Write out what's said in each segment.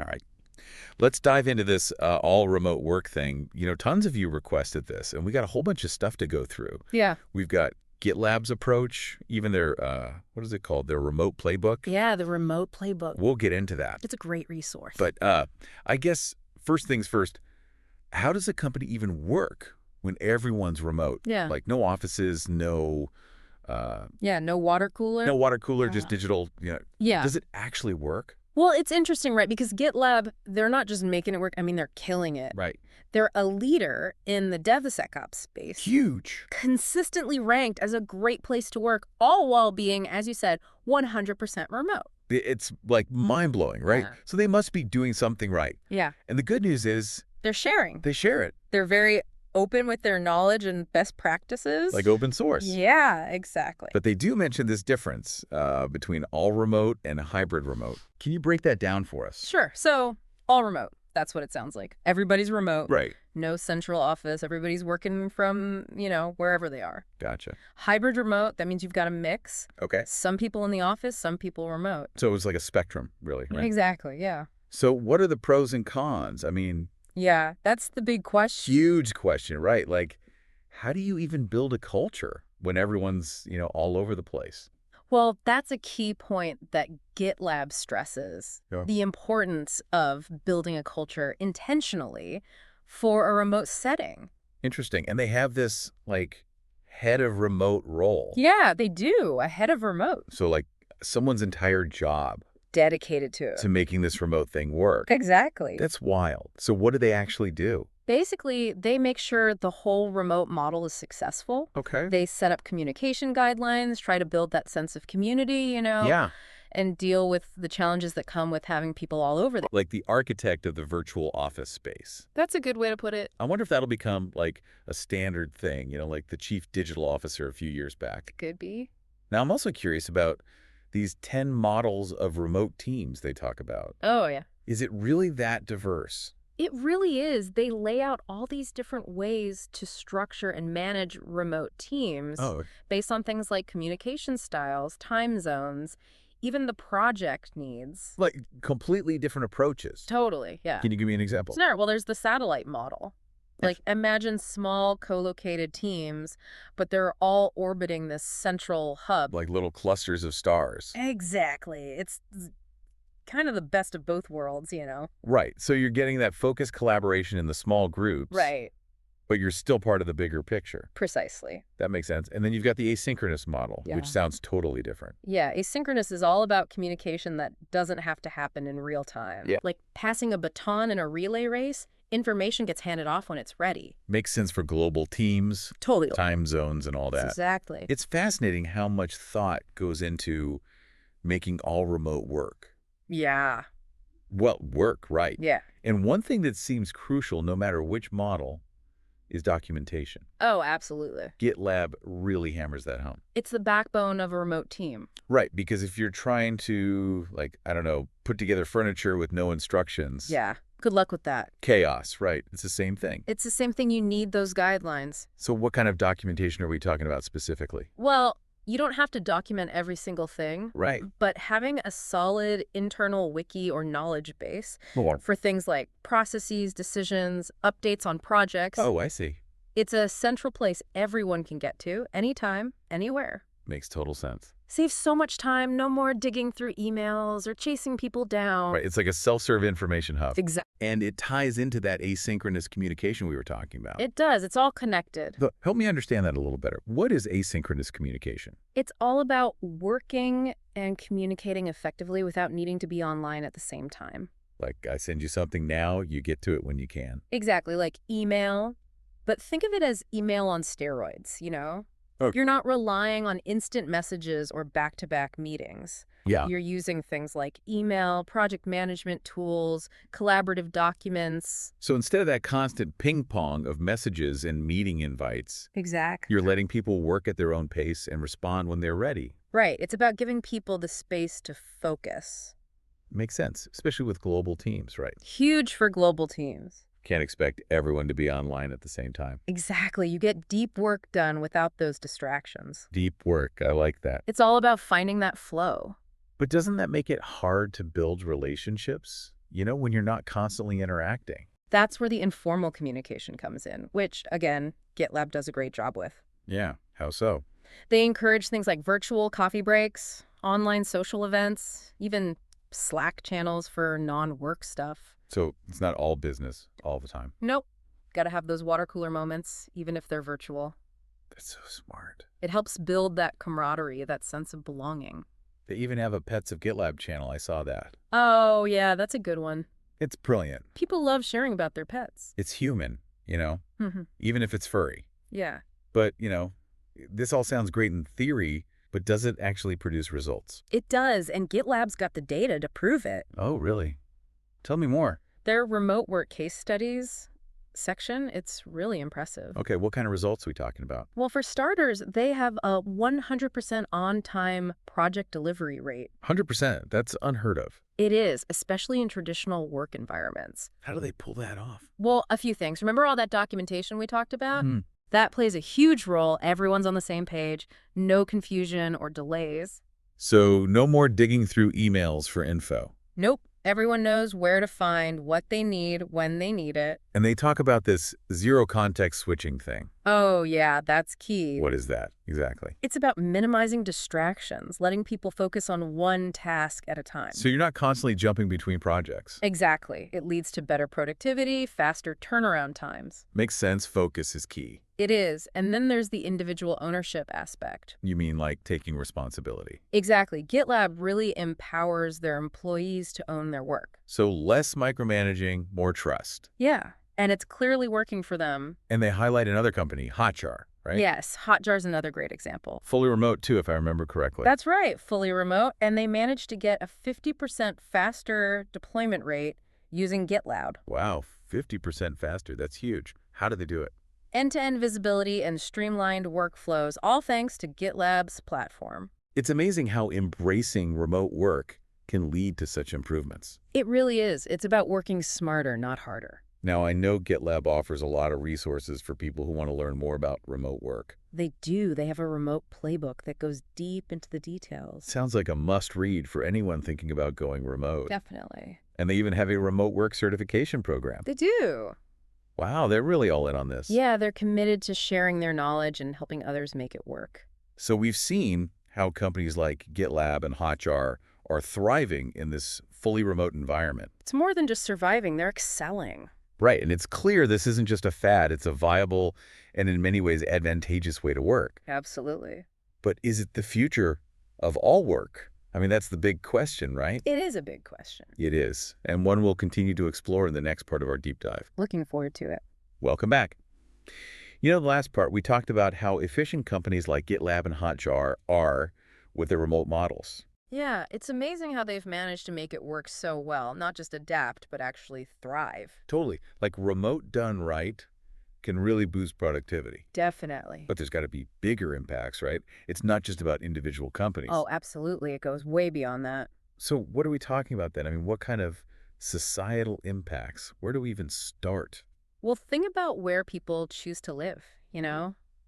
All right. Let's dive into this all remote work thing. Tons of you requested this, and we got a whole bunch of stuff to go through. Yeah. We've got GitLab's approach, even their, what is it called? Their remote playbook. Yeah, the remote playbook. We'll get into that. It's a great resource. But I guess first things first, how does a company even work when everyone's remote? Yeah. Like no offices, no no water cooler. no water cooler, just digital. Yeah. Does it actually work? Well, it's interesting, right? Because GitLab, they're not just making it work. I mean, they're killing it. Right. They're a leader in the DevSecOps space. Huge. Consistently ranked as a great place to work, all while being, as you said, 100% remote. It's like mind-blowing, right? Yeah. So they must be doing something right. Yeah. And the good news is They're sharing. they share it, They're very open with their knowledge and best practices. like open source. Yeah, exactly. But they do mention this difference between all remote and hybrid remote. Can you break that down for us? Sure. So all remote. That's what it sounds like. Everybody's remote. Right. No central office. Everybody's working from, wherever they are. Gotcha. Hybrid remote, that means you've got a mix. Okay. Some people in the office, some people remote. So it's like a spectrum, really, right? Exactly, yeah. So what are the pros and cons? I mean, Yeah, that's the big question. huge question, right? Like, how do you even build a culture when everyone's, all over the place? Well, that's a key point that GitLab stresses. Yeah. The importance of building a culture intentionally for a remote setting. Interesting. And they have this, like, head of remote role. Yeah, they do. A head of remote. So, like, someone's entire job Dedicated to it. to making this remote thing work. Exactly. That's wild. So what do they actually do? Basically, they make sure the whole remote model is successful. Okay. They set up communication guidelines, try to build that sense of community, Yeah. and deal with the challenges that come with having people all over. Like the architect of the virtual office space. That's a good way to put it. I wonder if that'll become like a standard thing, like the chief digital officer a few years back. Could be. Now, I'm also curious about these 10 models of remote teams they talk about. Oh, yeah. Is it really that diverse? It really is. They lay out all these different ways to structure and manage remote teams based on things like communication styles, time zones, even the project needs. Like completely different approaches. Totally, yeah. Can you give me an example? Sure. Well, there's the satellite model. Like, imagine small co-located teams, but they're all orbiting this central hub. Like little clusters of stars. Exactly. It's kind of the best of both worlds, Right. So you're getting that focused collaboration in the small groups. Right. But you're still part of the bigger picture. Precisely. That makes sense. And then you've got the asynchronous model, Yeah. which sounds totally different. Yeah, asynchronous is all about communication that doesn't have to happen in real time. Yeah. Like passing a baton in a relay race, information gets handed off when it's ready. Makes sense for global teams, Totally. time zones, and all that. Exactly. It's fascinating how much thought goes into making all remote work. Yeah. Well, work, right. Yeah. And one thing that seems crucial, no matter which model, is documentation. Oh, absolutely. GitLab really hammers that home. It's the backbone of a remote team. Right, because if you're trying to, like, I don't know, put together furniture with no instructions. Yeah. Good luck with that. Chaos, right. It's the same thing. It's the same thing. You need those guidelines. So what kind of documentation are we talking about specifically? Well, you don't have to document every single thing. Right. But having a solid internal wiki or knowledge base for things like processes, decisions, updates on projects. Oh, I see. It's a central place everyone can get to anytime, anywhere. Makes total sense. Saves so much time, no more digging through emails or chasing people down. Right. It's like a self-serve information hub. Exactly. And it ties into that asynchronous communication we were talking about. It does. It's all connected. Help me understand that a little better. What is asynchronous communication? It's all about working and communicating effectively without needing to be online at the same time. Like I send you something now, you get to it when you can. Exactly, like email. But think of it as email on steroids, Okay. You're not relying on instant messages or back-to-back meetings. Yeah. You're using things like email, project management tools, collaborative documents. So instead of that constant ping pong of messages and meeting invites, Exactly. you're letting people work at their own pace and respond when they're ready. Right. It's about giving people the space to focus. Makes sense, especially with global teams, right? Huge for global teams. Can't expect everyone to be online at the same time. Exactly. You get deep work done without those distractions. Deep work. I like that. It's all about finding that flow. But doesn't that make it hard to build relationships? when you're not constantly interacting. That's where the informal communication comes in, which, again, GitLab does a great job with. Yeah, how so? They encourage things like virtual coffee breaks, online social events, even Slack channels for non-work stuff. So it's not all business all the time. Nope. Gotta have those water cooler moments, even if they're virtual. That's so smart. It helps build that camaraderie, that sense of belonging. They even have a Pets of GitLab channel. I saw that. Oh, yeah, that's a good one. It's brilliant. People love sharing about their pets. It's human, Mhm. even if it's furry. Yeah. But, this all sounds great in theory, but does it actually produce results? It does, and GitLab's got the data to prove it. Oh, really? Tell me more. Their remote work case studies section, it's really impressive. Okay, what kind of results are we talking about? Well, for starters, they have a 100% on-time project delivery rate. 100%. That's unheard of. It is, especially in traditional work environments. How do they pull that off? Well, a few things. Remember all that documentation we talked about? Hmm. That plays a huge role. Everyone's on the same page, no confusion or delays. So no more digging through emails for info. Nope. Everyone knows where to find what they need when they need it. And they talk about this zero context switching thing. Oh, yeah, that's key. What is that exactly? It's about minimizing distractions, letting people focus on one task at a time. So you're not constantly jumping between projects. Exactly. It leads to better productivity, faster turnaround times. Makes sense. Focus is key. It is. And then there's the individual ownership aspect. You mean like taking responsibility? Exactly. GitLab really empowers their employees to own their work. So less micromanaging, more trust. Yeah. And it's clearly working for them. And they highlight another company, Hotjar, right? Yes. Hotjar's another great example. Fully remote too, if I remember correctly. That's right. Fully remote. And they managed to get a 50% faster deployment rate using GitLab. Wow, 50% faster. That's huge. How do they do it? End-to-end visibility and streamlined workflows, all thanks to GitLab's platform. It's amazing how embracing remote work can lead to such improvements. It really is. It's about working smarter, not harder. Now, I know GitLab offers a lot of resources for people who want to learn more about remote work. They do. They have a remote playbook that goes deep into the details. Sounds like a must-read for anyone thinking about going remote. Definitely. And they even have a remote work certification program. They do. Wow, they're really all in on this. Yeah, they're committed to sharing their knowledge and helping others make it work. So we've seen how companies like GitLab and Hotjar are thriving in this fully remote environment. It's more than just surviving. They're excelling. Right, and it's clear this isn't just a fad. It's a viable and in many ways advantageous way to work. Absolutely. But is it the future of all work? I mean, that's the big question, right? It is a big question. It is, and one we'll continue to explore in the next part of our deep dive. Looking forward to it. Welcome back. The last part, we talked about how efficient companies like GitLab and Hotjar are with their remote models. Yeah, it's amazing how they've managed to make it work so well, not just adapt, but actually thrive. Totally. Like remote done right can really boost productivity. Definitely. But there's got to be bigger impacts, right? It's not just about individual companies. Oh, absolutely. It goes way beyond that. So what are we talking about then? I mean, what kind of societal impacts? Where do we even start? Well, think about where people choose to live,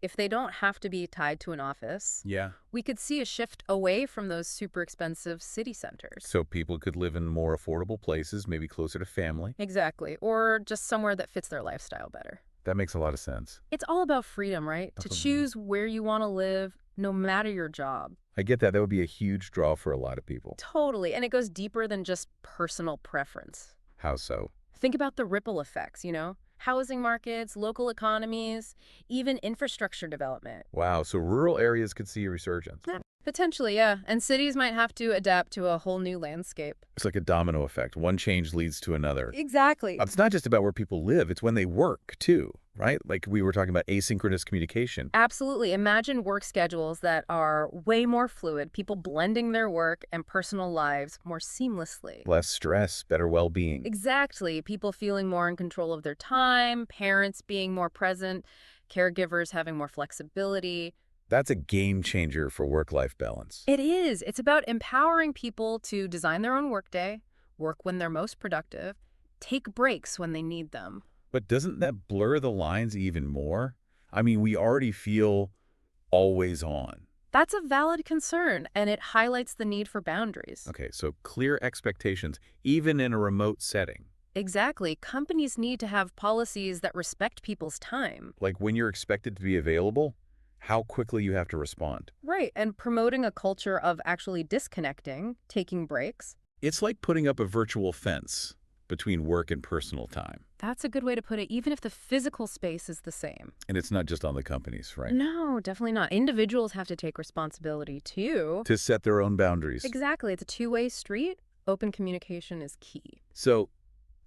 If they don't have to be tied to an office, Yeah. we could see a shift away from those super expensive city centers. So people could live in more affordable places, maybe closer to family. Exactly. Or just somewhere that fits their lifestyle better. That makes a lot of sense. It's all about freedom, right? To choose where you want to live, no matter your job. I get that. That would be a huge draw for a lot of people. Totally. And it goes deeper than just personal preference. How so? Think about the ripple effects, Housing markets, local economies, even infrastructure development. Wow. So rural areas could see a resurgence. Potentially, yeah. And cities might have to adapt to a whole new landscape. It's like a domino effect. One change leads to another. Exactly. It's not just about where people live. It's when they work, too, right? Like we were talking about asynchronous communication. Absolutely. Imagine work schedules that are way more fluid, people blending their work and personal lives more seamlessly. Less stress, better well-being. Exactly. People feeling more in control of their time, parents being more present, caregivers having more flexibility. That's a game changer for work-life balance. It is. It's about empowering people to design their own workday, work when they're most productive, take breaks when they need them. But doesn't that blur the lines even more? I mean, we already feel always on. That's a valid concern, and it highlights the need for boundaries. Okay, so clear expectations, even in a remote setting. Exactly. Companies need to have policies that respect people's time. Like when you're expected to be available, how quickly you have to respond. Right, and promoting a culture of actually disconnecting, taking breaks. It's like putting up a virtual fence between work and personal time. That's a good way to put it, even if the physical space is the same. And it's not just on the companies, right? No, definitely not. Individuals have to take responsibility too. To set their own boundaries. Exactly. It's a two-way street. Open communication is key. So,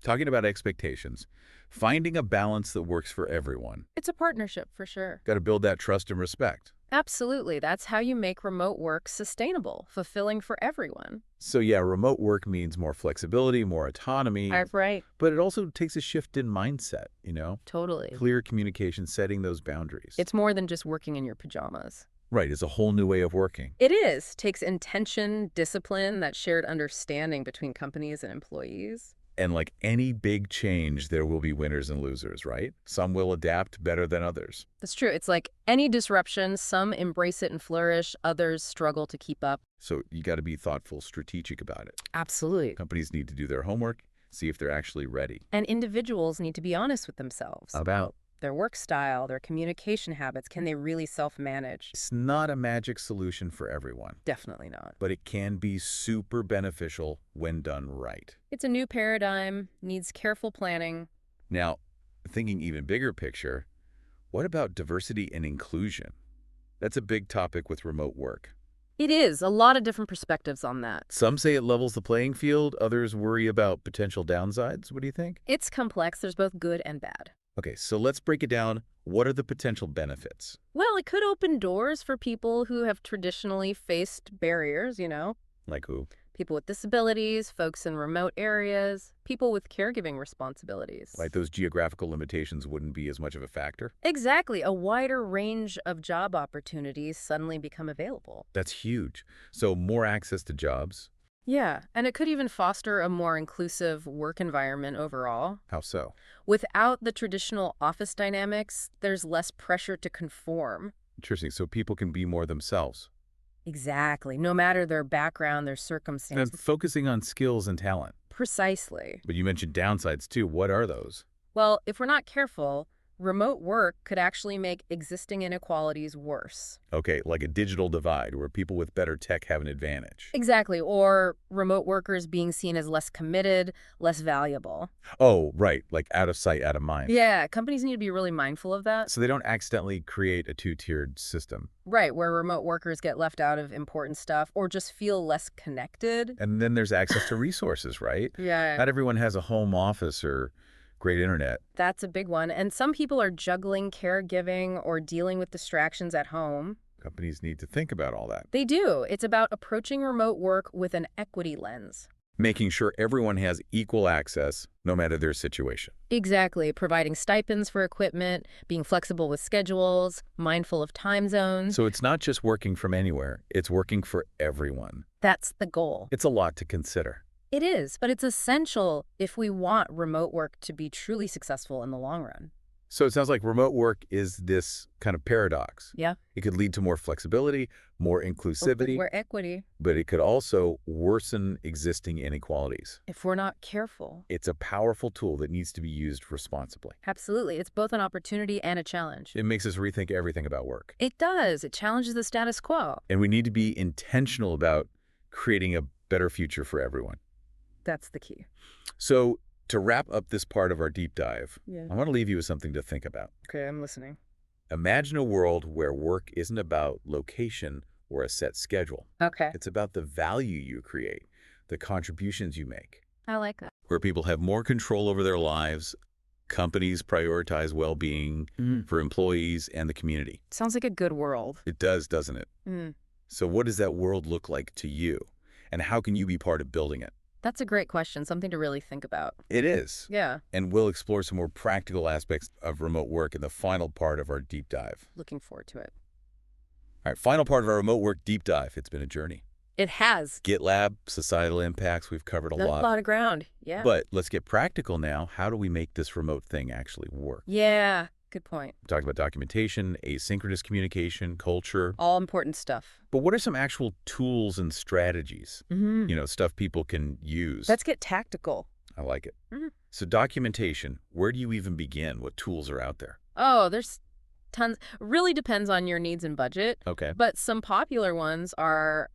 talking about expectations, finding a balance that works for everyone. It's a partnership for sure. Got to build that trust and respect. Absolutely. That's how you make remote work sustainable, fulfilling for everyone. So yeah, remote work means more flexibility, more autonomy, Right. but it also takes a shift in mindset, you know? Totally. Clear communication, setting those boundaries. It's more than just working in your pajamas. Right, it's a whole new way of working. It is. Takes intention, discipline, that shared understanding between companies and employees. And like any big change, there will be winners and losers, right? Some will adapt better than others. That's true. It's like any disruption, some embrace it and flourish, others struggle to keep up. So you got to be thoughtful, strategic about it. Absolutely. Companies need to do their homework, see if they're actually ready. And individuals need to be honest with themselves. About Their work style, their communication habits. Can they really self-manage? it's not a magic solution for everyone, Definitely not. but it can be super beneficial when done right. It's a new paradigm, needs careful planning. Now, thinking even bigger picture, what about diversity and inclusion? That's a big topic with remote work. It is. A lot of different perspectives on that. Some say it levels the playing field, others worry about potential downsides. What do you think? It's complex. There's both good and bad. Okay, so let's break it down. What are the potential benefits? Well, it could open doors for people who have traditionally faced barriers, Like who? people with disabilities, folks in remote areas, people with caregiving responsibilities. Like those geographical limitations wouldn't be as much of a factor? Exactly. A wider range of job opportunities suddenly become available. That's huge. So more access to jobs. Yeah, and it could even foster a more inclusive work environment overall. How so? Without the traditional office dynamics, there's less pressure to conform. Interesting. So people can be more themselves. Exactly. No matter their background, their And circumstances. focusing on skills and talent. Precisely. But you mentioned downsides too. What are those? Well, if we're not careful, remote work could actually make existing inequalities worse. Okay, like a digital divide where people with better tech have an advantage. Exactly. Or remote workers being seen as less committed, less valuable. Oh, right. Like out of sight, out of mind. Yeah, companies need to be really mindful of that. So they don't accidentally create a two-tiered system. Right, where remote workers get left out of important stuff or just feel less connected. And then there's access to resources, right? Yeah, Not everyone has a home office or great internet. that's a big one. And some people are juggling caregiving or dealing with distractions at home. Companies need to think about all that. They do. It's about approaching remote work with an equity lens. Making sure everyone has equal access, no matter their situation. Exactly. Providing stipends for equipment, being flexible with schedules, mindful of time zones. So it's not just working from anywhere, it's working for everyone. That's the goal. It's a lot to consider. It is, but it's essential if we want remote work to be truly successful in the long run. So it sounds like remote work is this kind of paradox. Yeah. It could lead to more flexibility, more inclusivity, Where equity, but it could also worsen existing inequalities. if we're not careful. It's a powerful tool that needs to be used responsibly. Absolutely. It's both an opportunity and a challenge. It makes us rethink everything about work. It does. It challenges the status quo. And we need to be intentional about creating a better future for everyone. That's the key. So to wrap up this part of our deep dive, Yeah. I want to leave you with something to think about. Okay, I'm listening. Imagine a world where work isn't about location or a set schedule. Okay. It's about the value you create, the contributions you make, I like that. where people have more control over their lives, companies prioritize well-being for employees and the community. Sounds like a good world. It does, doesn't it? Mm. So what does that world look like to you? And how can you be part of building it? That's a great question. Something to really think about. It is. Yeah. And we'll explore some more practical aspects of remote work in the final part of our deep dive. Looking forward to it. All right, final part of our remote work deep dive. It's been a journey. It has. GitLab, societal impacts, we've covered a That's lot. a lot of ground. Yeah. But let's get practical now. How do we make this remote thing actually work? Yeah. Good point. We talked about documentation, asynchronous communication, culture. All important stuff. But what are some actual tools and strategies? Stuff people can use. Let's get tactical. I like it. So documentation, where do you even begin? What tools are out there? Oh, there's tons. Really depends on your needs and budget. Okay. But some popular ones are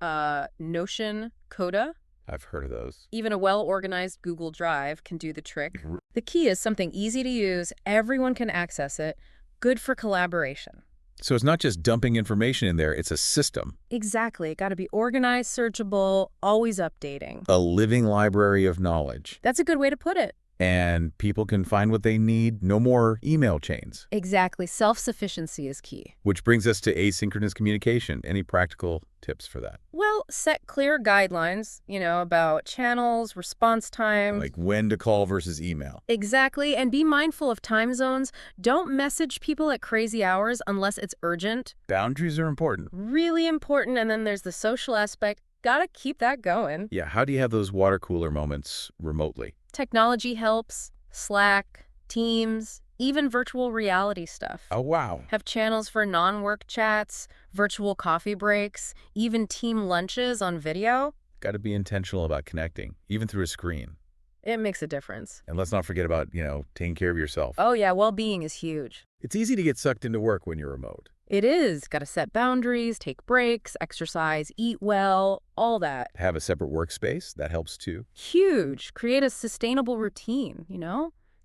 Notion, Coda. I've heard of those. Even a well-organized Google Drive can do the trick. The key is something easy to use, everyone can access it, good for collaboration. So it's not just dumping information in there, it's a system. Exactly. It got to be organized, searchable, always updating. A living library of knowledge. That's a good way to put it. And people can find what they need. No more email chains. Exactly. Self-sufficiency is key. Which brings us to asynchronous communication. Any practical tips for that? Well, set clear guidelines, about channels, response times. Like when to call versus email. Exactly. And be mindful of time zones. Don't message people at crazy hours unless it's urgent. Boundaries are important. Really important. And then there's the social aspect. Gotta keep that going. Yeah. How do you have those water cooler moments remotely? Technology helps. Slack, Teams, even virtual reality stuff. Oh, wow. Have channels for non-work chats, virtual coffee breaks, even team lunches on video. Got to be intentional about connecting, even through a screen. It makes a difference. And let's not forget about, taking care of yourself. Oh, yeah. Well-being is huge. It's easy to get sucked into work when you're remote. It is. Got to set boundaries, take breaks, exercise, eat well, all that. Have a separate workspace. That helps too. Huge. Create a sustainable routine,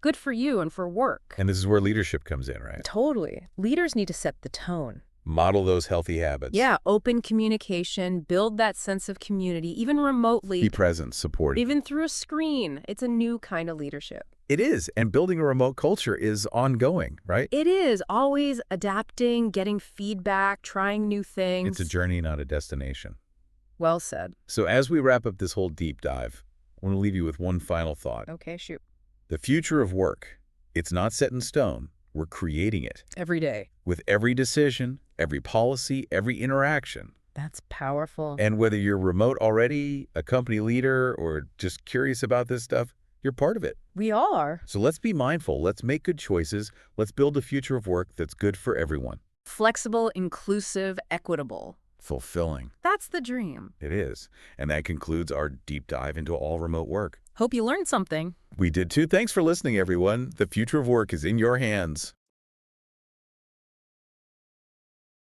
Good for you and for work. And this is where leadership comes in, right? Totally. Leaders need to set the tone. Model those healthy habits. Yeah, open communication, build that sense of community, even remotely. Be present, support. Even through a screen. It's a new kind of leadership. It is, and building a remote culture is ongoing, right? It is. Always adapting, getting feedback, trying new things. It's a journey, not a destination. Well said. So as we wrap up this whole deep dive, I want to leave you with one final thought. Okay, shoot. The future of work, it's not set in stone. We're creating it. Every day. With every decision, every policy, every interaction. That's powerful. And whether you're remote already, a company leader, or just curious about this stuff, you're part of it. We are. So let's be mindful. Let's make good choices. Let's build a future of work that's good for everyone. Flexible, inclusive, equitable. Fulfilling. That's the dream. It is. And that concludes our deep dive into all remote work. Hope you learned something. We did too. Thanks for listening, everyone. The future of work is in your hands.